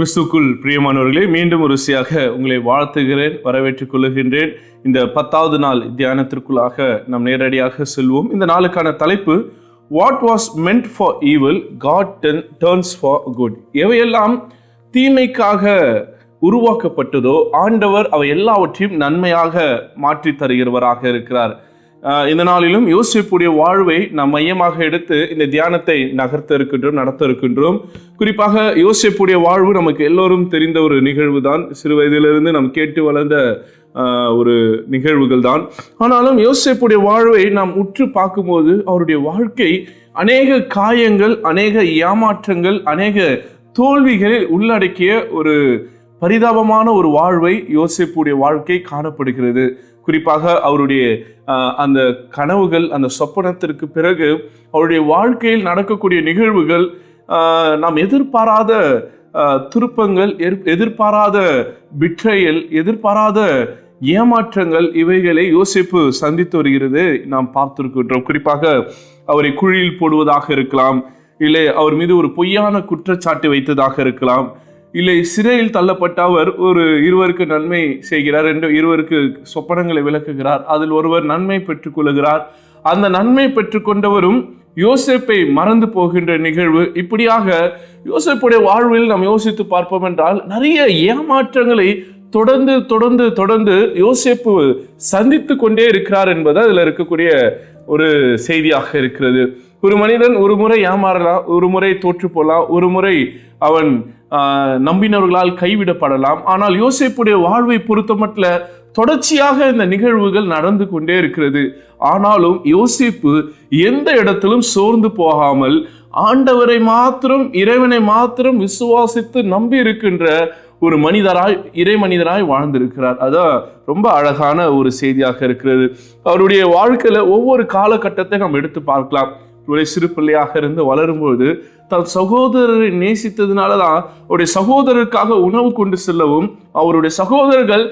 கிறிஸ்துக்குள் பிரியமானவர்களே, மீண்டும் ஒரு ருசியாக உங்களை வாழ்த்துகிறேன், வரவேற்றுக் கொள்ளுகின்றேன். இந்த 10வது நாள் தியானத்திற்குள்ளாக நாம் நேரடியாக செல்வோம். இந்த நாளுக்கான தலைப்பு, what was meant for evil God turns for good. எவையெல்லாம் தீமைக்காக உருவாக்கப்பட்டதோ ஆண்டவர் அவை எல்லாவற்றையும் நன்மையாக மாற்றி தருகிறவராக இருக்கிறார். இந்த நாளிலும் யோசேப்புடைய வாழ்வை நாம் மையமாக எடுத்து இந்த தியானத்தை நடத்த இருக்கின்றோம். குறிப்பாக யோசேப்புடைய வாழ்வு நமக்கு எல்லோரும் தெரிந்த ஒரு நிகழ்வு தான். சிறு வயதிலிருந்து நாம் கேட்டு வளர்ந்த ஒரு நிகழ்வுகள் தான். ஆனாலும் யோசேப்புடைய வாழ்வை நாம் உற்று பார்க்கும்போது அவருடைய வாழ்க்கை அநேக காயங்கள், அநேக ஏமாற்றங்கள், அநேக தோல்விகளில் உள்ளடக்கிய ஒரு பரிதாபமான ஒரு வாழ்வை யோசேப்புடைய வாழ்க்கை காணப்படுகிறது. குறிப்பாக அவருடைய அந்த கனவுகள், அந்த சொப்பனத்திற்கு பிறகு அவருடைய வாழ்க்கையில் நடக்கக்கூடிய நிகழ்வுகள், நாம் எதிர்பாராத திருப்பங்கள், எதிர்பாராத பிட்ரையல், எதிர்பாராத ஏமாற்றங்கள், இவைகளை யோசேப்பு சந்தித்து வருகிறது நாம் பார்த்திருக்கின்றோம். குறிப்பாக அவரை குழியில் போடுவதாக இருக்கலாம், இல்லை அவர் மீது ஒரு பொய்யான குற்றச்சாட்டு வைத்ததாக இருக்கலாம், இல்லை சிறையில் தள்ளப்பட்ட அவர் இருவருக்கு நன்மை செய்கிறார் என்று இருவருக்கு சொப்பனங்களை விளக்குகிறார். அதில் ஒருவர் நன்மை பெற்றுக்கொள்கிறார். அந்த நன்மை பெற்றுக்கொண்டவரும் யோசேப்பை மறந்து போகின்ற நிகழ்வு. இப்படியாக யோசேப்புடைய வாழ்வில் நாம் யோசித்து பார்ப்போம் என்றால் நிறைய ஏமாற்றங்களை தொடர்ந்து தொடர்ந்து தொடர்ந்து யோசேப்பு சந்தித்து கொண்டே இருக்கிறார் என்பது அதில் இருக்கக்கூடிய ஒரு செய்தியாக இருக்கிறது. ஒரு மனிதன் ஒரு முறை ஏமாறலாம், ஒரு முறை தோற்று போகலாம், ஒரு முறை அவன் நம்பினவர்களால் கைவிடப்படலாம். ஆனால் யோசேப்புடைய வாழ்வை பொறுத்தமட்டில் தொடர்ச்சியாக இந்த நிகழ்வுகள் நடந்து கொண்டே இருக்கிறது. ஆனாலும் யோசேப்பு எந்த இடத்திலும் சோர்ந்து போகாமல் ஆண்டவரை மாத்திரம், இறைவனை மாத்திரம் விசுவாசித்து நம்பி இருக்கின்ற ஒரு மனிதராய், இறை மனிதராய் வாழ்ந்திருக்கிறார். அதான் ரொம்ப அழகான ஒரு செய்தியாக இருக்கிறது. அவருடைய வாழ்க்கையில ஒவ்வொரு காலகட்டத்தை நாம் எடுத்து பார்க்கலாம். சிறு பிள்ளையாக இருந்து வளரும்போது தன் சகோதரரை நேசித்ததுனாலதான் அவருடைய சகோதரருக்காக உணவு கொண்டு செல்லவும், அவருடைய சகோதரர்கள்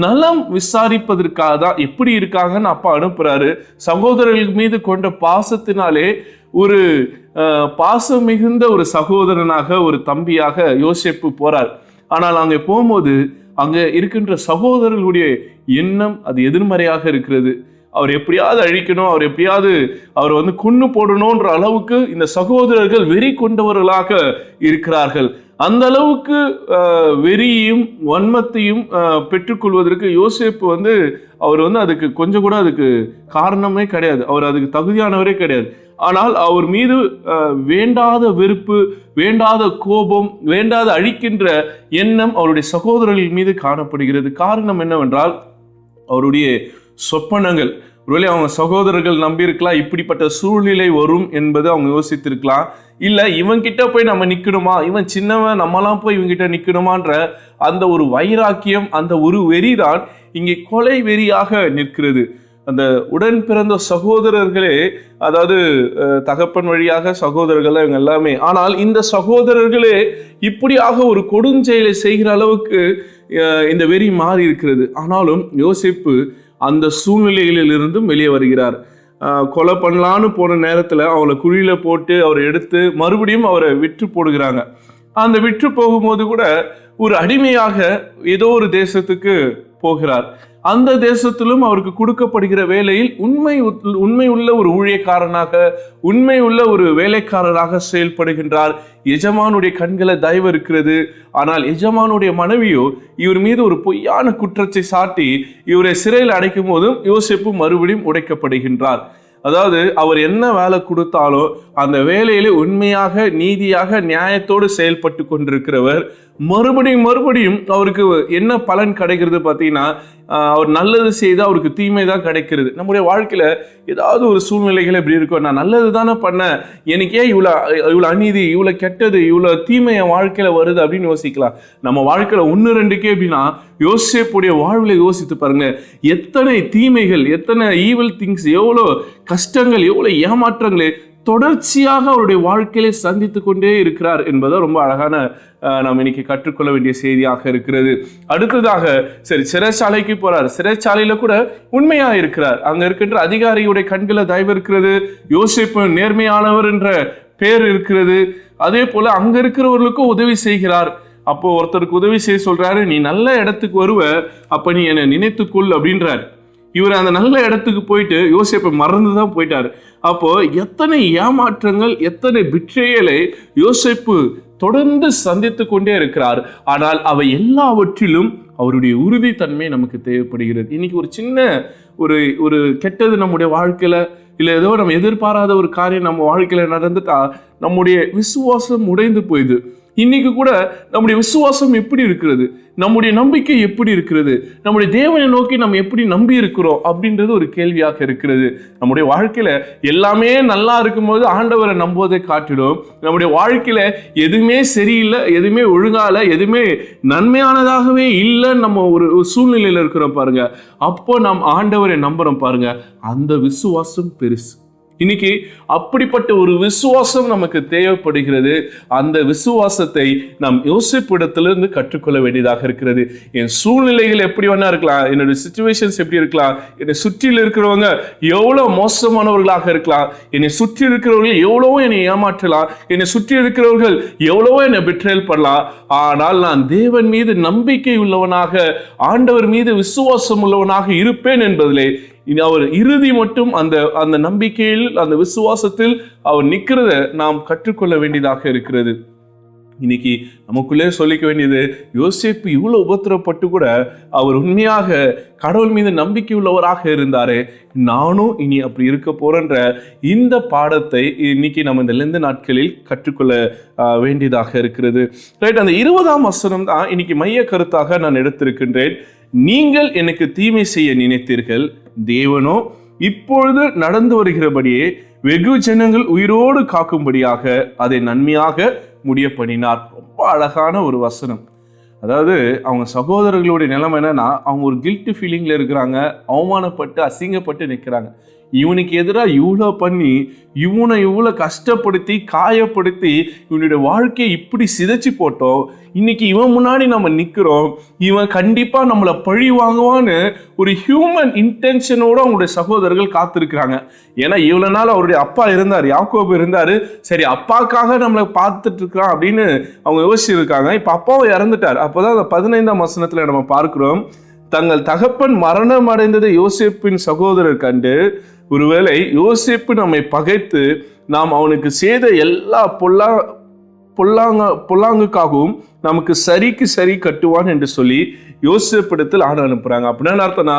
நலம் விசாரிப்பதற்காக தான் எப்படி இருக்காங்கன்னு அப்பா அனுப்புறாரு. சகோதரர்கள் மீது கொண்ட பாசத்தினாலே ஒரு பாசம் மிகுந்த ஒரு சகோதரனாக, ஒரு தம்பியாக யோசேப்பு போறார். ஆனால் அங்கே போகும்போது அங்க இருக்கின்ற சகோதரர்களுடைய எண்ணம் அது எதிர்மறையாக இருக்கிறது. அவர் எப்படியாவது அழிக்கணும், அவர் எப்படியாவது அவர் கொன்னு போடணும்ன்ற அளவுக்கு இந்த சகோதரர்கள் வெறி கொண்டவர்களாக இருக்கிறார்கள். அந்த அளவுக்கு வெறியையும் வன்மத்தையும் பெற்றுக்கொள்வதற்கு யோசேப்பு அவர் அதுக்கு கொஞ்சம் கூட அதுக்கு காரணமே கிடையாது. அவர் அதுக்கு தகுதியானவரே கிடையாது. ஆனால் அவர் மீது வேண்டாத வெறுப்பு, வேண்டாத கோபம், வேண்டாத அழிக்கின்ற எண்ணம் அவருடைய சகோதரர்கள் மீது காணப்படுகிறது. காரணம் என்னவென்றால் அவருடைய சொப்பனங்கள். ஒருவேளை அவங்க சகோதரர்கள் நம்பியிருக்கலாம் இப்படிப்பட்ட சூழ்நிலை வரும் என்பது அவங்க யோசித்திருக்கலாம். இல்லை இவன்கிட்ட போய் நம்ம நிற்கணுமா, இவன் சின்னவன், நம்மலாம் போய் இவங்கிட்ட நிற்கணுமான்ற அந்த ஒரு வைராக்கியம், அந்த ஒரு வெறிதான் இங்கே கொலை வெறியாக நிற்கிறது. அந்த உடன் பிறந்த சகோதரர்களே, அதாவது தகப்பன் வழியாக சகோதரர்கள் இவங்க எல்லாமே. ஆனால் இந்த சகோதரர்களே இப்படியாக ஒரு கொடுஞ்செயலை செய்கிற அளவுக்கு இந்த வெறி மாறி இருக்கிறது. ஆனாலும் யோசேப்பு அந்த சூழ்நிலைகளிலிருந்தும் வெளியே வருகிறார். கொலை பண்ணலான்னு போன நேரத்தில் அவளை குழியில போட்டு அவரை எடுத்து மறுபடியும் அவரை விற்று போடுகிறாங்க. அந்த விற்று போகும்போது கூட ஒரு அடிமையாக ஏதோ ஒரு தேசத்துக்கு போகிறார். அந்த தேசத்திலும் அவருக்கு கொடுக்கப்படுகிற வேலையில் உண்மை உள்ள ஒரு ஊழியக்காரனாக, உண்மை உள்ள ஒரு வேலைக்காரராக செயல்படுகின்றார். எஜமானுடைய கண்களை தயவு இருக்கிறது. ஆனால் எஜமானுடைய மனைவியோ இவர் மீது ஒரு பொய்யான குற்றத்தை சாட்டி இவரை சிறையில் அடைக்கும் போதும் யோசேப்பு மறுபடியும் உடைக்கப்படுகின்றார். அதாவது அவர் என்ன வேலை கொடுத்தாலோ அந்த வேலையிலே உண்மையாக, நீதியாக, நியாயத்தோடு செயல்பட்டு கொண்டிருக்கிறவர் மறுபடியும் அவருக்கு என்ன பலன் கிடைக்கிறது பார்த்தீங்கன்னா, அவர் நல்லது செய்தால் அவருக்கு தீமை தான் கிடைக்கிறது. நம்முடைய வாழ்க்கையில் ஏதாவது ஒரு சூழ்நிலைகள் எப்படி இருக்கும், நான் நல்லது தானே பண்ணேன், எனக்கு ஏன் இவ்வளோ அநீதி, இவ்வளோ கெட்டது, இவ்வளோ தீமை என் வாழ்க்கையில் வருது அப்படின்னு யோசிக்கலாம். நம்ம வாழ்க்கையில் 1-2 அப்படின்னா யோசேப்புடைய வாழ்வில் யோசித்து பாருங்க, எத்தனை தீமைகள், எத்தனை ஈவில் திங்ஸ், எவ்வளோ கஷ்டங்கள், எவ்வளோ ஏமாற்றங்களை தொடர்ச்சியாக அவருடைய வாழ்க்கையிலே சந்தித்து கொண்டே இருக்கிறார் என்பதை ரொம்ப அழகான நாம் இன்னைக்கு கற்றுக்கொள்ள வேண்டிய செய்தியாக இருக்கிறது. அடுத்ததாக சரி, சிறைச்சாலைக்கு போறார். சிறைச்சாலையில கூட உண்மையா இருக்கிறார். அங்க இருக்கின்ற அதிகாரியுடைய கண்களை தயவு இருக்கிறது. யோசேப்பு நேர்மையானவர் என்ற பெயர் இருக்கிறது. அதே போல அங்க இருக்கிறவர்களுக்கும் உதவி செய்கிறார். அப்போ ஒருத்தருக்கு உதவி செய்ய சொல்றாரு, நீ நல்ல இடத்துக்கு வருவ, அப்ப நீ என்னை நினைத்துக்கொள் அப்படின்றாரு. இவர் அந்த நல்ல இடத்துக்கு போயிட்டு யோசேப்பை மறந்துதான் போயிட்டாரு. அப்போ எத்தனை ஏமாற்றங்கள், எத்தனை பிட்ரேயலை யோசேப்பு தொடர்ந்து சந்தித்து கொண்டே இருக்கிறார். ஆனால் அவை எல்லாவற்றிலும் அவருடைய உறுதித்தன்மை நமக்கு தேவைப்படுகிறது. இன்னைக்கு ஒரு சின்ன ஒரு கெட்டது நம்முடைய வாழ்க்கையில, இல்லை ஏதோ நம்ம எதிர்பாராத ஒரு காரியம் நம்ம வாழ்க்கையில நடந்துட்டா நம்முடைய விசுவாசம் உடைந்து போயிடுது. இன்னைக்கு கூட நம்முடைய விசுவாசம் எப்படி இருக்கிறது, நம்முடைய நம்பிக்கை எப்படி இருக்கிறது, நம்முடைய தேவனை நோக்கி நம்ம எப்படி நம்பி இருக்கிறோம் அப்படின்றது ஒரு கேள்வியாக இருக்கிறது. நம்முடைய வாழ்க்கையில எல்லாமே நல்லா இருக்கும்போது ஆண்டவரை நம்புவதை காட்டிடும், நம்முடைய வாழ்க்கையில எதுவுமே சரியில்லை, எதுவுமே ஒழுங்கால, எதுவுமே நன்மையானதாகவே இல்லைன்னு நம்ம ஒரு சூழ்நிலையில இருக்கிறோம் பாருங்க, அப்போ நாம் ஆண்டவரை நம்புறோம் பாருங்க, அந்த விசுவாசம் பெருசு. இன்னைக்கு அப்படிப்பட்ட ஒரு விசுவாசம் நமக்கு தேவைப்படுகிறது. அந்த விசுவாசத்தை நாம் யோசிப்பிடத்திலிருந்து கற்றுக்கொள்ள வேண்டியதாக இருக்கிறது. என் சூழ்நிலைகள் எப்படி வேணா இருக்கலாம், என்னுடைய சிச்சுவேஷன்ஸ் எப்படி இருக்கலாம், என்னை சுற்றியில் இருக்கிறவங்க எவ்வளவு மோசமானவர்களாக இருக்கலாம், என்னை சுற்றி இருக்கிறவர்கள் எவ்வளவோ என்னை ஏமாற்றலாம், என்னை சுற்றி இருக்கிறவர்கள் எவ்வளவோ என்னை பெட்ரேல் பண்ணலாம். ஆனால் நான் தேவன் மீது நம்பிக்கை உள்ளவனாக, ஆண்டவர் மீது விசுவாசம் உள்ளவனாக இருப்பேன் என்பதிலே அவர் இறுதி மட்டும் அந்த நம்பிக்கையில், அந்த விசுவாசத்தில் அவர் நிற்கிறத நாம் கற்றுக்கொள்ள வேண்டியதாக இருக்கிறது. இன்னைக்கு நமக்குள்ளே சொல்லிக்க வேண்டியது, யோசேப்பு இவ்வளவு உபத்திரப்பட்டு கூட அவர் உண்மையாக கடவுள் மீது நம்பிக்கை உள்ளவராக இருந்தாரு, நானும் இனி அப்படி இருக்க போறன்ற இந்த பாடத்தை இன்னைக்கு நம்ம இந்த லெந்து நாட்களில் கற்றுக்கொள்ள வேண்டியதாக இருக்கிறது. ரைட், அந்த 20ஆம் வசனம் தான் இன்னைக்கு மைய கருத்தாக நான் எடுத்திருக்கின்றேன். நீங்கள் எனக்கு தீமை செய்ய நினைத்தீர்கள், தேவனோ இப்பொழுது நடந்து வருகிறபடியே வெகு ஜனங்கள் உயிரோடு காக்கும்படியாக அதை நன்மையாக முடிய பண்ணினார். ரொம்ப அழகான ஒரு வசனம். அதாவது அவங்க சகோதரர்களுடைய நிலைமை என்னன்னா, அவங்க ஒரு கில்ட் ஃபீலிங்ல இருக்கிறாங்க, அவமானப்பட்டு அசிங்கப்பட்டு நிற்கிறாங்க. இவனுக்கு எதிராக இவ்வளோ பண்ணி, இவனை இவ்வளோ கஷ்டப்படுத்தி காயப்படுத்தி இவனுடைய வாழ்க்கையை இப்படி சிதைச்சு போட்டோம், இன்னைக்கு இவன் முன்னாடி நம்ம நிற்கிறோம், இவன் கண்டிப்பாக நம்மளை பழி வாங்குவான்னு ஒரு ஹியூமன் இன்டென்ஷனோட அவங்களுடைய சகோதரர்கள் காத்திருக்கிறாங்க. ஏன்னா இவ்வளோ நாள் அவருடைய அப்பா இருந்தார், யாக்கோபு இருந்தார், சரி அப்பாக்காக நம்மளை பார்த்துட்டு இருக்கிறான் அப்படின்னு அவங்க யோசிச்சிருக்காங்க. இப்போ அப்பாவும் இறந்துட்டார். அப்போதான் அந்த 15ஆம் வசனத்தில் நம்ம பார்க்கிறோம், தங்கள் தகப்பன் மரணம் அடைந்ததை யோசேப்பின் சகோதரர் கண்டு, ஒருவேளை யோசேப்பு நம்மை பகைத்து நாம் அவனுக்கு செய்த எல்லா பொல்லாங்குக்காகவும் நமக்கு சரிக்கு சரி கட்டுவான் என்று சொல்லி யோசேப்பிடத்தில் ஆணை அனுப்புறாங்க. அப்படின்னு அர்த்தம்னா,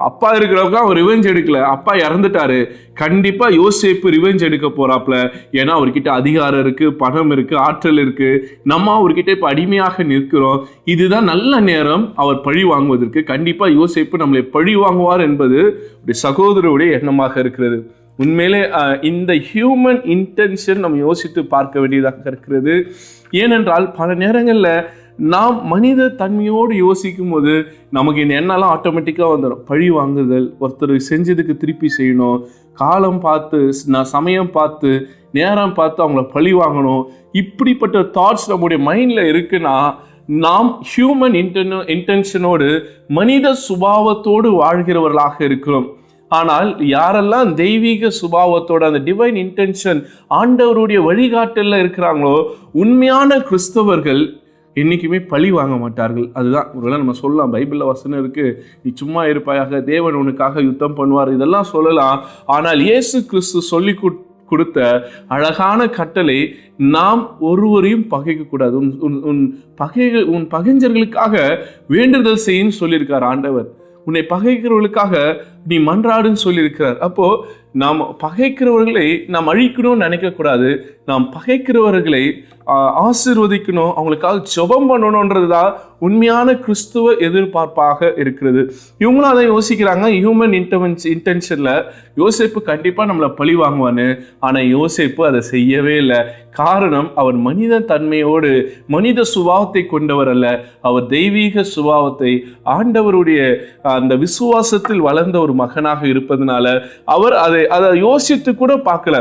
அப்பா இருக்கிறவங்க அவர் ரிவெஞ்ச் எடுக்கல, அப்பா இறந்துட்டாரு, கண்டிப்பா யோசேப்பு ரிவெஞ்ச் எடுக்க போறாப்ல. ஏன்னா அவர்கிட்ட அதிகாரம் இருக்கு, பணம் இருக்கு, ஆற்றல் இருக்கு, நம்ம அவர்கிட்ட இப்ப அடிமையாக நிற்கிறோம், இதுதான் நல்ல நேரம் அவர் பழி வாங்குவதற்கு. கண்டிப்பா யோசேப்பு நம்மளை பழி வாங்குவார் என்பது சகோதரருடைய எண்ணமாக இருக்கிறது. உண்மையிலே இந்த ஹியூமன் இன்டென்ஷன் நம்ம யோசித்து பார்க்க வேண்டியதாக இருக்கிறது. ஏனென்றால் பல நேரங்களில் நாம் மனித தன்மையோடு யோசிக்கும் போது நமக்கு இந்த எண்ணெல்லாம் ஆட்டோமேட்டிக்காக வந்துடும். பழி வாங்குதல், ஒருத்தர் செஞ்சதுக்கு திருப்பி செய்யணும், காலம் பார்த்து, சமயம் பார்த்து, நேரம் பார்த்து அவங்கள பழி வாங்கணும், இப்படிப்பட்ட தாட்ஸ் நம்முடைய மைண்டில் இருக்குன்னா நாம் ஹியூமன் இன்டென்ஷனோடு, மனித சுபாவத்தோடு வாழ்கிறவர்களாக இருக்கிறோம். ஆனால் யாரெல்லாம் தெய்வீக சுபாவத்தோட, அந்த டிவைன் இன்டென்ஷன், ஆண்டவருடைய வழிகாட்டல்ல இருக்கிறாங்களோ, உண்மையான கிறிஸ்தவர்கள் என்றைக்குமே பழி வாங்க மாட்டார்கள். அதுதான் ஒருவேளை நம்ம சொல்லலாம், பைபிளில் வசனம் இருக்கு, நீ சும்மா இருப்பாயாக, தேவன் உனக்காக யுத்தம் பண்ணுவார், இதெல்லாம் சொல்லலாம். ஆனால் இயேசு கிறிஸ்து சொல்லி கொடுத்த அழகான கட்டளை, நாம் ஒருவரையும் பகைக்க கூடாது, உன் பகைஞர்களுக்காக வேண்டுதல் செய்யுன்னு சொல்லியிருக்கார் ஆண்டவர். உன்னை பகைக்கிறவர்களுக்காக நீ மன்றாடுன்னு சொல்லியிருக்கிறார். அப்போ நாம் பகைக்கிறவர்களை நாம் அழிக்கணும்னு நினைக்கக்கூடாது, நாம் பகைக்கிறவர்களை ஆசீர்வதிக்கணும், அவங்களுக்காக ஜெபம் பண்ணணுன்றதுதான் உண்மையான கிறிஸ்துவ எதிர்பார்ப்பாக இருக்கிறது. இவங்களும் அதை யோசிக்கிறாங்க. ஹியூமன் இன்டென்ஷன்ல யோசேப்பு கண்டிப்பா நம்மளை பழி வாங்குவான்னு, ஆனா யோசேப்பு அதை செய்யவே இல்லை. காரணம், அவர் மனித தன்மையோடு, மனித சுபாவத்தை கொண்டவர் அல்ல, அவர் தெய்வீக சுபாவத்தை, ஆண்டவருடைய அந்த விசுவாசத்தில் வளர்ந்த ஒரு மகனாக இருப்பதனால அவர் அதை யோசித்து கூட பார்க்கல.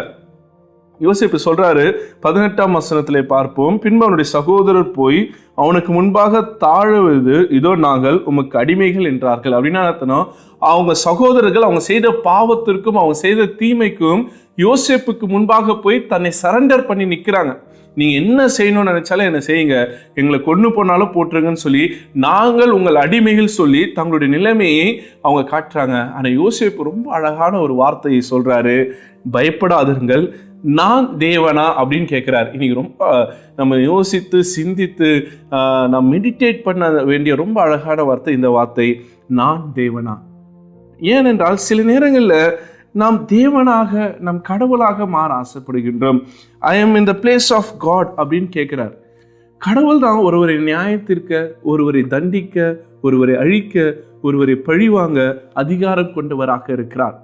யோசேப்பு சொல்றாரு, 18ஆம் வசனத்திலே பார்ப்போம், பின்பு அவனுடைய சகோதரர் போய் அவனுக்கு முன்பாக தாழ்வது, இதோ நாங்கள் உமக்கு அடிமைகள் என்றார்கள். அப்படின்னா அர்த்தம், அவங்க சகோதரர்கள் அவங்க செய்த பாவத்திற்கும் அவங்க செய்த தீமைக்கும் யோசேப்புக்கு முன்பாக போய் தன்னை சரண்டர் பண்ணி நிற்கிறாங்க. நீங்கள் என்ன செய்யணும்னு நினைச்சாலும் என்ன செய்யுங்க, எங்களை கொண்டு போனாலும் போட்டுருங்கன்னு சொல்லி நாங்கள் உங்கள் அடிமைகள் சொல்லி தங்களுடைய நிலைமையை அவங்க காட்டுறாங்க. ஆனால் யோசேப்பு ரொம்ப அழகான ஒரு வார்த்தையை சொல்றாரு, பயப்படாதீர்கள், நான் தேவனா அப்படின்னு கேட்குறாரு. இன்னைக்கு ரொம்ப நம்ம யோசித்து சிந்தித்து நாம் மெடிடேட் பண்ண வேண்டிய ரொம்ப அழகான வார்த்தை இந்த வார்த்தை, நான் தேவனா. ஏனென்றால் சில நேரங்களில் நாம் தேவனாக, நம் கடவுளாக மாற ஆசைப்படுகின்றோம். I am in the place of God அப்படின்னு கேட்கிறார். கடவுள் தான் ஒருவரை நியாயத்திற்க, ஒருவரை தண்டிக்க, ஒருவரை அழிக்க, ஒருவரை பழிவாங்க அதிகாரம் கொண்டவராக இருக்கிறார்.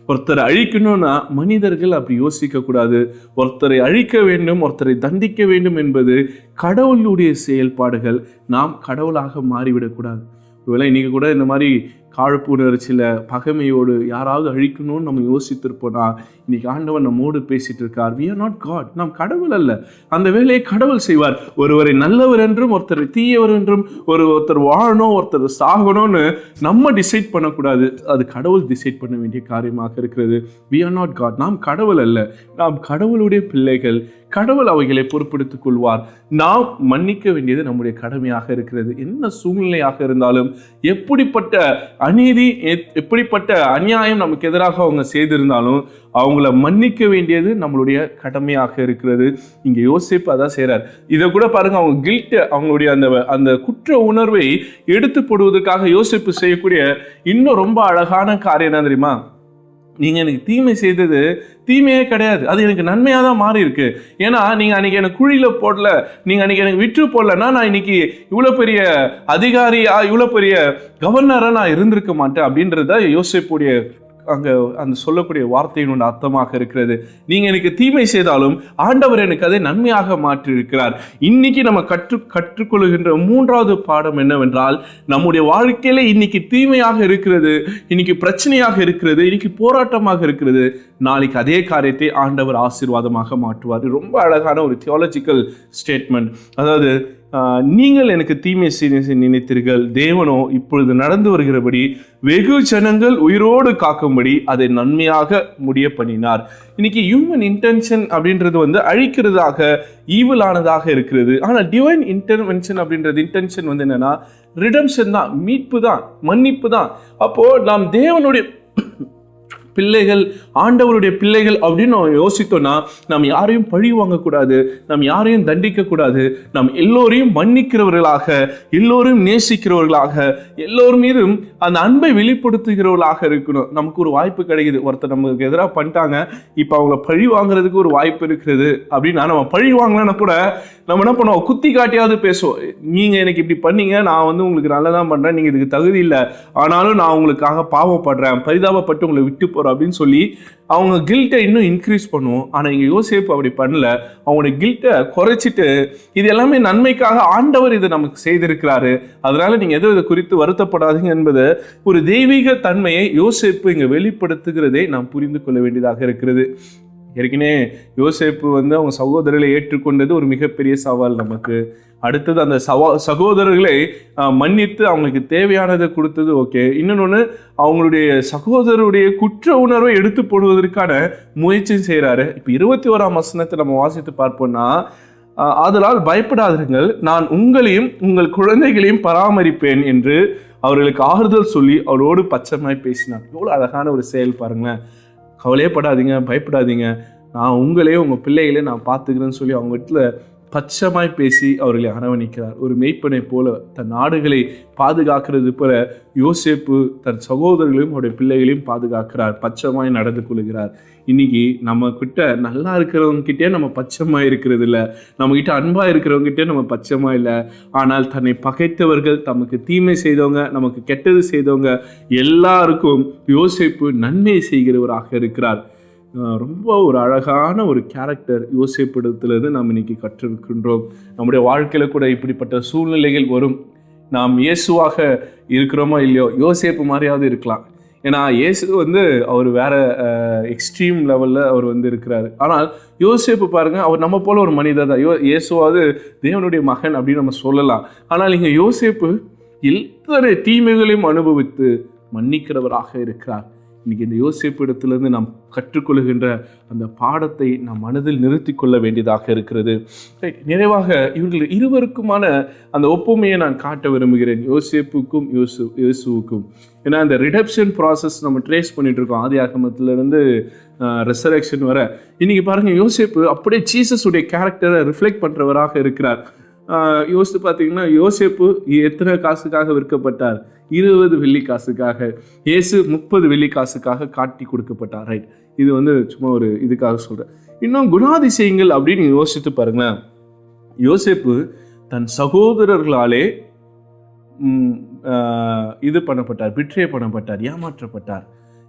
ஒருத்தரை அழிக்கணும்னா மனிதர்கள் அப்படி யோசிக்க கூடாது. ஒருத்தரை அழிக்க வேண்டும், ஒருத்தரை தண்டிக்க வேண்டும் என்பது கடவுளுடைய செயல்பாடுகள். நாம் கடவுளாக மாறிவிடக்கூடாது. ஒருவேளை இன்னைக்கு கூட இந்த மாதிரி காழ்ப்புணர்ச்சியில் பகைமையோடு யாராவது அழிக்கணும்னு நம்ம யோசித்திருப்போனா, இன்னைக்கு ஆண்டவர் நம்மோடு பேசிட்டு இருக்கார். we are not God. நாம் கடவுள் அல்ல. அந்த வேலையை கடவுள் செய்வார். ஒருவரை நல்லவர் என்றும் ஒருத்தர் தீயவர் என்றும், ஒருத்தர் வாழணும் ஒருத்தர் சாகணும்னு நம்ம டிசைட் பண்ணக்கூடாது. அது கடவுள் டிசைட் பண்ண வேண்டிய காரியமாக இருக்கிறது. we are not God. நாம் கடவுள் அல்ல. நாம் கடவுளுடைய பிள்ளைகள். கடவுள் அவைகளை பொறுப்பெடுத்துக் கொள்வார். நாம் மன்னிக்க வேண்டியது நம்முடைய கடமையாக இருக்கிறது. என்ன சூழ்நிலையாக இருந்தாலும், எப்படிப்பட்ட அநீதி, எப்படிப்பட்ட அநியாயம் நமக்கு எதிராக அவங்க செய்திருந்தாலும் அவங்கள மன்னிக்க வேண்டியது நம்மளுடைய கடமையாக இருக்கிறது. இங்க யோசேப்பு அதான் செய்றார். இதை கூட பாருங்க, அவங்க கில்ட், அவங்களுடைய அந்த குற்ற உணர்வை எடுத்து போடுவதற்காக யோசேப்பு செய்யக்கூடிய இன்னும் ரொம்ப அழகான காரியம் என்ன தெரியுமா? நீங்க எனக்கு தீமை செய்தது தீமையே கிடையாது, அது எனக்கு நன்மையாக தான் மாறி இருக்கு. ஏன்னா நீங்க அன்னைக்கு எனக்கு குழியில போடல, நீங்க அன்னைக்கு எனக்கு விற்று போடலன்னா நான் இன்னைக்கு இவ்வளவு பெரிய அதிகாரியா, இவ்வளவு பெரிய கவர்னரா நான் இருந்திருக்க மாட்டேன் அப்படின்றத யோசேப்புடைய அங்க அந்த சொல்லக்கூடிய வார்த்தையினுடைய அர்த்தமாக இருக்கிறது. நீங்க எனக்கு தீமை செய்தாலும் ஆண்டவர் எனக்கு அதை நன்மையாக மாற்றி இருக்கிறார். இன்னைக்கு நம்ம கற்றுக்கொள்கின்ற மூன்றாவது பாடம் என்னவென்றால், நம்முடைய வாழ்க்கையில இன்னைக்கு தீமையாக இருக்கிறது, இன்னைக்கு பிரச்சனையாக இருக்கிறது, இன்னைக்கு போராட்டமாக இருக்கிறது, நாளைக்கு அதே காரியத்தை ஆண்டவர் ஆசீர்வாதமாக மாற்றுவார். ரொம்ப அழகான ஒரு தியாலஜிக்கல் ஸ்டேட்மெண்ட். அதாவது நீங்கள் எனக்கு தீமை செய்ய நினைத்தீர்கள், தேவனோ இப்பொழுது நடந்து வருகிறபடி வெகு ஜனங்கள் உயிரோடு காக்கும்படி அதை நன்மையாக முடிய பண்ணினார். இன்னைக்கு ஹியூமன் இன்டென்ஷன் அப்படின்றது அழிக்கிறதாக, ஈவிலானதாக இருக்கிறது. ஆனால் டிவைன் இன்டர்வென்ஷன் அப்படின்றது இன்டென்ஷன் என்னன்னா ரிடம்ஷன் தான், மீட்பு தான், மன்னிப்பு தான். அப்போ நாம் தேவனுடைய பிள்ளைகள், ஆண்டவருடைய பிள்ளைகள் அப்படின்னு நம்ம யோசித்தோம்னா, நாம் யாரையும் பழி வாங்கக்கூடாது, நாம் யாரையும் தண்டிக்க கூடாது, நாம் எல்லோரையும் மன்னிக்கிறவர்களாக, எல்லோரும் நேசிக்கிறவர்களாக, எல்லோரும் மீதும் அந்த அன்பை வெளிப்படுத்துகிறவர்களாக இருக்கணும். நமக்கு ஒரு வாய்ப்பு கிடைக்குது, ஒருத்தர் நமக்கு எதிராக பண்ணிட்டாங்க, இப்போ அவங்கள பழி வாங்குறதுக்கு ஒரு வாய்ப்பு இருக்கிறது அப்படின்னா, நம்ம பழி வாங்கலன்னா கூட நம்ம என்ன பண்ணுவோம், குத்தி காட்டியாவது பேசுவோம். நீங்க எனக்கு இப்படி பண்ணீங்க, நான் உங்களுக்கு நல்லதான் பண்றேன், நீங்க இதுக்கு தகுதி இல்லை, ஆனாலும் நான் உங்களுக்காக பாவப்படுறேன், பரிதாபப்பட்டு உங்களை விட்டு அப்படின்னு சொல்லி அவங்க கில்ட்டை இன்னும் இன்க்ரீஸ் பண்ணுவோம். ஆனால் இங்கே யோசேப்பு அப்படி பண்ணல. அவங்களுடைய கில்ட்டை குறைச்சிட்டு, இது எல்லாமே நன்மைக்காக ஆண்டவர் இதை நமக்கு செய்திருக்கிறாரு, அதனால நீங்கள் எதோ இதை குறித்து வருத்தப்படாதீங்க என்பது ஒரு தெய்வீக தன்மையை யோசேப்பு இங்கே வெளிப்படுத்துகிறதை நாம் புரிந்து கொள்ள வேண்டியதாக இருக்கிறது. ஏற்கனவே யோசேப்பு அவங்க சகோதரர்களை ஏற்றுக்கொண்டது ஒரு மிகப்பெரிய சவால் நமக்கு. அடுத்தது அந்த சகோதரர்களை மன்னித்து அவங்களுக்கு தேவையானதை கொடுத்தது ஓகே. இன்னொன்று, அவங்களுடைய சகோதரருடைய குற்ற உணர்வை எடுத்து போடுவதற்கான முயற்சியும் செய்கிறாரு. இப்போ 21ஆம் வசனத்தை நம்ம வாசித்து பார்ப்போம்னா, ஆதலால் பயப்படாதீர்கள், நான் உங்களையும் உங்கள் குழந்தைகளையும் பராமரிப்பேன் என்று அவர்களுக்கு ஆறுதல் சொல்லி அவரோடு பச்சைமாய் பேசினார். எவ்வளோ அழகான ஒரு செயல் பாருங்களேன். கவலையப்படாதீங்க, பயப்படாதீங்க, நான் உங்களையும் உங்கள் பிள்ளைகளையும் நான் பார்த்துக்கிறேன்னு சொல்லி அவங்க வீட்டில் பச்சமாய் பேசி அவர்களை அரவணைக்கிறார். ஒரு மெய்ப்பனை போல தன் நாடுகளை பாதுகாக்கிறது போல யோசேப்பு தன் சகோதரர்களையும் அவருடைய பிள்ளைகளையும் பாதுகாக்கிறார், பச்சமாய் நடந்து கொள்கிறார். இன்னைக்கு நம்ம கிட்ட நல்லா இருக்கிறவங்க கிட்டே நம்ம பச்சமாக இருக்கிறது இல்லை, நம்ம கிட்ட அன்பா இருக்கிறவங்க கிட்டே நம்ம பச்சமாக இல்லை. ஆனால் தன்னை பகைத்தவர்கள், தமக்கு தீமை செய்தவங்க, நமக்கு கெட்டது செய்தவங்க எல்லாருக்கும் யோசேப்பு நன்மை செய்கிறவராக இருக்கிறார். ரொம்ப ஒரு அழகான ஒரு கேரக்டர் யோசேப்பிடத்திலிருந்து நாம் இன்னைக்கு கற்றிருக்கின்றோம். நம்முடைய வாழ்க்கையில் கூட இப்படிப்பட்ட சூழ்நிலைகள் வரும். நாம் இயேசுவாக இருக்கிறோமோ இல்லையோ, யோசேப்பு மாதிரியாவது இருக்கலாம். ஏன்னா இயேசு அவர் வேற எக்ஸ்ட்ரீம் லெவலில் அவர் இருக்கிறாரு. ஆனால் யோசேப்பு பாருங்க, அவர் நம்ம போல ஒரு மனிதர் தான். இயேசுவாவது தேவனுடைய மகன் அப்படின்னு நம்ம சொல்லலாம். ஆனால் இங்கே யோசேப்பு இத்தனை தீமைகளையும் அனுபவித்து மன்னிக்கிறவராக இருக்கிறார். இன்னைக்கு இந்த யோசேப்பு இடத்திலிருந்து நாம் கற்றுக்கொள்கின்ற அந்த பாடத்தை நாம் மனதில் நிறுத்தி கொள்ள வேண்டியதாக இருக்கிறது. நிறைவாக இவர்கள் இருவருக்குமான அந்த ஒப்புமையை நான் காட்ட விரும்புகிறேன், யோசேப்புக்கும் இயேசுவுக்கும். ஏன்னா அந்த ரிடப்ஷன் ப்ராசஸ் நம்ம ட்ரேஸ் பண்ணிட்டு இருக்கோம், ஆதி ஆகமத்திலிருந்து ரெசரக்ஷன் வர. இன்னைக்கு பாருங்க, யோசேப்பு அப்படியே ஜீசஸுடைய கேரக்டரை ரிஃப்ளெக்ட் பண்றவராக இருக்கிறார். யோசித்து பார்த்தீங்கன்னா, யோசேப்பு எத்தனை காசுக்காக விற்கப்பட்டார்? 20 வெள்ளி காசுக்காக. இயேசு 30 வெள்ளி காசுக்காக காட்டி கொடுக்கப்பட்டார். ரைட், இது சும்மா ஒரு இதுக்காக சொல்றேன். இன்னும் குணாதிசயங்கள் அப்படின்னு யோசித்து பாருங்களேன். யோசேப்பு தன் சகோதரர்களாலே இது பண்ணப்பட்டார், பிட்ரே பண்ணப்பட்டார், ஏமாற்றப்பட்டார்.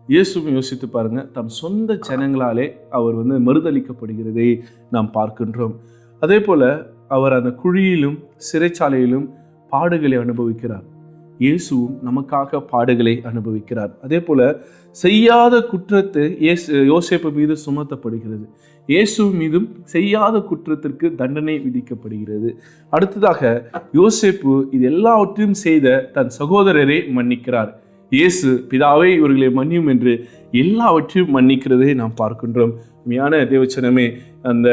இயேசுவும் யோசித்து பாருங்க, தம் சொந்த ஜனங்களாலே அவர் மறுதளிக்கப்படுகிறதை நாம் பார்க்கின்றோம். அதே போல அவர் அந்த குழியிலும் சிறைச்சாலையிலும் பாடுகளை அனுபவிக்கிறார். இயேசுவும் நமக்காக பாடுகளை அனுபவிக்கிறார். அதே போல செய்யாத குற்றத்தை யோசேப்பு மீது சுமத்தப்படுகிறது. இயேசு மீதும் செய்யாத குற்றத்திற்கு தண்டனை விதிக்கப்படுகிறது. அடுத்ததாக யோசேப்பு இது எல்லாவற்றையும் செய்த தன் சகோதரரை மன்னிக்கிறார். இயேசு பிதாவே இவர்களை மன்னியும் என்று எல்லாவற்றையும் மன்னிக்கிறதை நாம் பார்க்கின்றோம். உண்மையான தேவச்சனமே, அந்த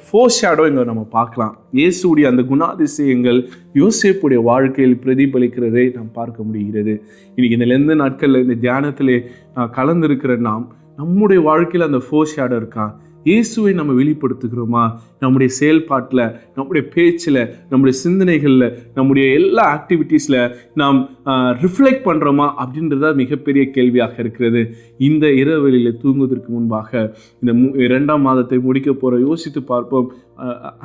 ஃபோர்ஷேடோ இங்கே நம்ம பார்க்கலாம். இயேசுடைய அந்த குணாதிசயங்கள் யோசேப்புடைய வாழ்க்கையில் பிரதிபலிக்கிறதை நாம் பார்க்க முடிகிறது. இன்னைக்கு இந்த லெந்த நாட்களில் இந்த தியானத்திலே கலந்திருக்கிற நம்முடைய வாழ்க்கையில் அந்த ஃபோர்ஷேடோ இருக்கா? இயேசுவை நம்ம வெளிப்படுத்துகிறோமா? நம்முடைய செயல்பாட்டில், நம்முடைய பேச்சில், நம்முடைய சிந்தனைகளில், நம்முடைய எல்லா ஆக்டிவிட்டீஸில் நாம் ரிஃப்ளெக்ட் பண்ணுறோமா அப்படின்றத மிகப்பெரிய கேள்வியாக இருக்கிறது. இந்த இரவெளியில் தூங்குவதற்கு முன்பாக இந்த 2ஆம் மாதத்தை முடிக்க போகிற யோசித்து பார்ப்போம்.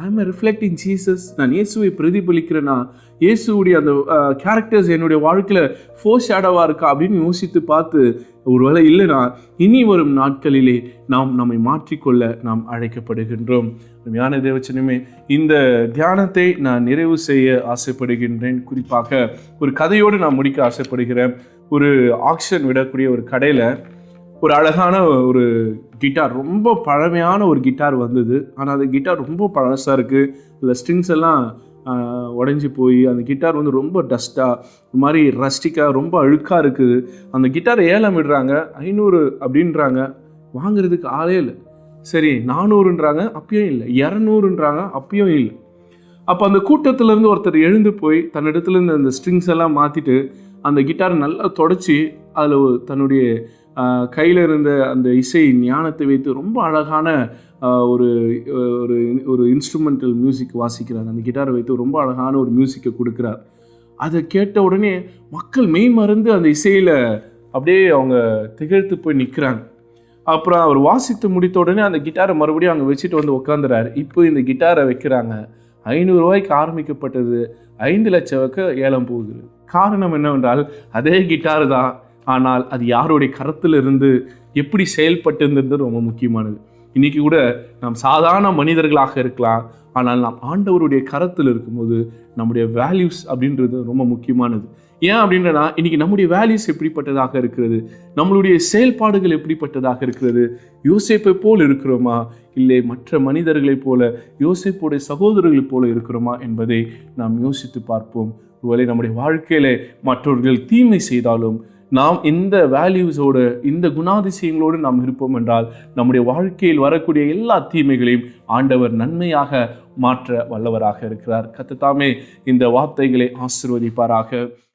I am reflecting Jesus. நான் இயேசுவை பிரதிபலிக்கிறேன்னா, இயேசுடைய அந்த கேரக்டர்ஸ் என்னுடைய வாழ்க்கையில் ஃபோர் ஷேடோவாக இருக்கா அப்படின்னு யோசித்து பார்த்து, ஒருவேளை இல்லைனா இனி வரும் நாட்களிலே நாம் நம்மை மாற்றிக்கொள்ள நாம் அழைக்கப்படுகின்றோம். உண்மையான தேவச்சனமே, இந்த தியானத்தை நான் நிறைவு செய்ய ஆசைப்படுகின்றேன். குறிப்பாக ஒரு கதையோடு நான் முடிக்க ஆசைப்படுகிறேன். ஒரு ஆக்ஷன் விடக்கூடிய ஒரு கடையில் ஒரு அழகான ஒரு கிட்டார், ரொம்ப பழமையான ஒரு கிட்டார் வந்தது. ஆனால் அந்த கிட்டார் ரொம்ப பழசாக இருக்குது. இல்லை ஸ்ட்ரிங்ஸ் எல்லாம் உடஞ்சி போய் அந்த கிட்டார் ரொம்ப டஸ்ட்டாக, ஒரு மாதிரி ரஸ்டிக்காக, ரொம்ப அழுக்காக இருக்குது. அந்த கிட்டாரை ஏலம் விடுறாங்க. 500 அப்படின்றாங்க. வாங்குறதுக்கு ஆளே இல்லை. சரி 400ன்றாங்க, அப்பயும் இல்லை. 200ன்றாங்க, அப்பயும் இல்லை. அப்போ அந்த கூட்டத்திலேருந்து ஒருத்தர் எழுந்து போய் தன்னிடத்துலேருந்து அந்த ஸ்ட்ரிங்ஸ் எல்லாம் மாற்றிட்டு அந்த கிட்டாரை நல்லா தொடச்சி அதில் தன்னுடைய கையில் இருந்த அந்த இசை ஞானத்தை வைத்து ரொம்ப அழகான ஒரு ஒரு ஒரு இன்ஸ்ட்ருமெண்டல் மியூசிக் வாசிக்கிறார். அந்த கிட்டாரை வைத்து ரொம்ப அழகான ஒரு மியூசிக்கை கொடுக்குறார். அதை கேட்ட உடனே மக்கள் மெய் மறந்து அந்த இசையில் அப்படியே அவங்க திகழ்த்து போய் நிற்கிறாங்க. அப்புறம் அவர் வாசித்து முடித்த உடனே அந்த கிட்டாரை மறுபடியும் அங்கே வச்சுட்டு உட்காந்துறாரு. இப்போ இந்த கிட்டாரை வைக்கிறாங்க. 500 ரூபாய்க்கு ஆரம்பிக்கப்பட்டது 5 லட்சம் ஏலம் போகுது. காரணம் என்னவென்றால் அதே கிட்டார் தான், ஆனால் அது யாருடைய கரத்திலிருந்து எப்படி செயல்பட்டு இருந்தது ரொம்ப முக்கியமானது. இன்னைக்கு கூட நாம் சாதாரண மனிதர்களாக இருக்கலாம், ஆனால் நாம் ஆண்டவருடைய கரத்தில் இருக்கும்போது நம்முடைய வேல்யூஸ் அப்படின்றது ரொம்ப முக்கியமானது. ஏன் அப்படின்றனா, இன்னைக்கு நம்முடைய வேல்யூஸ் எப்படிப்பட்டதாக இருக்கிறது, நம்மளுடைய செயல்பாடுகள் எப்படிப்பட்டதாக இருக்கிறது? யோசேப்பை போல் இருக்கிறோமா, இல்லை மற்ற மனிதர்களைப் போல, யோசேப்புடைய சகோதரர்களைப் போல இருக்கிறோமா என்பதை நாம் யோசித்து பார்ப்போம். ஒருவேளை நம்முடைய வாழ்க்கையில மற்றவர்கள் தீமை செய்தாலும் நாம் இந்த வேல்யூஸோடு, இந்த குணாதிசயங்களோடு நாம் இருப்போம் என்றால் நம்முடைய வாழ்க்கையில் வரக்கூடிய எல்லா தீமைகளையும் ஆண்டவர் நன்மையாக மாற்ற வல்லவராக இருக்கிறார். கர்த்தர் தாமே இந்த வார்த்தைகளை ஆசீர்வதிப்பாராக.